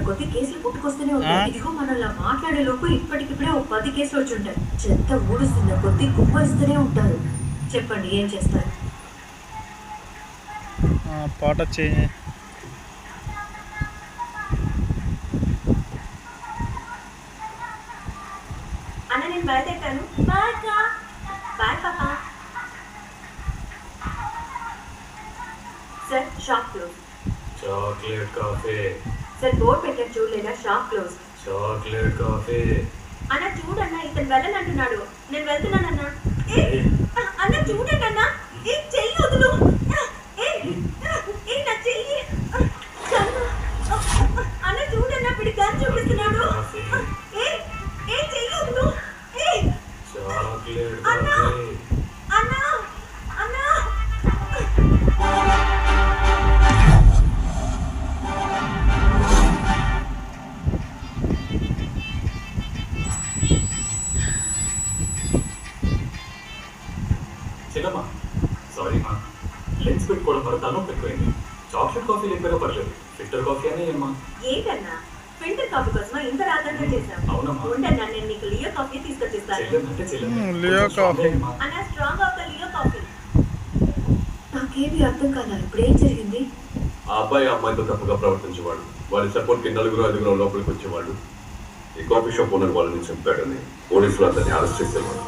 కొద్ది కేసులు పుట్టుకొస్తూనే ఉంటాయి. ఇదిగో మనల్ని మాట్లాడే లోపు ఇప్పటికిప్పుడే ఒక 10 కేసులు వచ్చి ఉంటాయి. చెత్త ఊడుస్తున్న కొద్ది కుమ్మరిస్తూనే ఉంటారు. చెప్పండి ఏం చేస్తారు? పాట చేయి. అన్న నేను బయలుదేరాను. బాయ్ అక్క. బాయ్ పాపా. Sir shop close. Chocolate coffee. Sir board పెట్టారు చూడలేదా? Shop close. Chocolate coffee. అన్న చూడన్నా ఇతను వెళ్ళనంటున్నాడు. నేను వెళ్తున్నానన్నా. అన్న చూడండి అన్న. ఏ చెయ్యి వదులు. నా చెయ్యి. అన్న చూడన్నా పిడి గన్ చూపిస్తున్నాడు. ఏ చెయ్యి వదులు. చాక్లెట్ అన్న కాఫీ. అన్న అన్న చిన్నమ్మా సారీ మా లెన్స్ పెట్టుకోవడం వల్ల తలనొప్పి ఎక్కువైంది. చాక్లెట్ కాఫీ లేకపోయినా పర్లేదు, ఫిల్టర్ కాఫీ అనే ఏమ్మా. ఏంటన్నా ఫిల్టర్ కాఫీ కోసమా ఇంత రాత్రంగా చేశాం? అవునమ్మా. ఉండన్నా నేను నీకు లియో కాఫీ తీసుకొచ్చిస్తాను. చెల్లెందంటే చెల్లెమ్మ. Leo coffee. అన్న strong of the Leo coffee. నాకేమీ అర్థం కాదా ఇప్పుడు ఏం జరిగింది? ఆ అబ్బాయి అమ్మాయితో తప్పుగా ప్రవర్తించేవాడు. వారి సపోర్ట్కి 4-5 లోపలికి వచ్చేవాడు. ఈ కాఫీ షాప్ ఓనర్ వాళ్ళని చంపాడని పోలీసులు అతన్ని అరెస్ట్ చేసేవాడు.